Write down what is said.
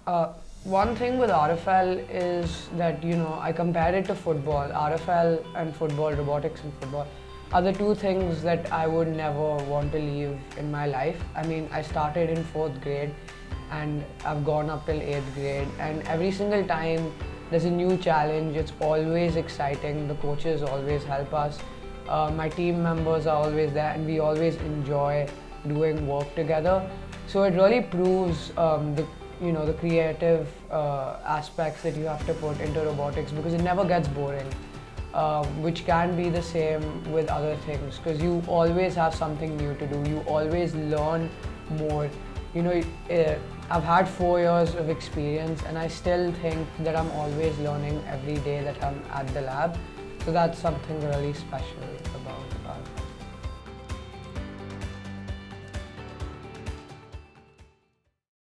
Uh, One thing with RFL is that, I compare it to football. RFL and football, robotics and football, are the two things that I would never want to leave in my life. I mean, I started in 4th grade and I've gone up till 8th grade, and every single time there's a new challenge. It's always exciting. The coaches always help us. My team members are always there, and we always enjoy doing work together. So it really proves the creative aspects that you have to put into robotics, because it never gets boring, which can be the same with other things, because you always have something new to do. You always learn more. I've had 4 years of experience, and I still think that I'm always learning every day that I'm at the lab. So that's something really special.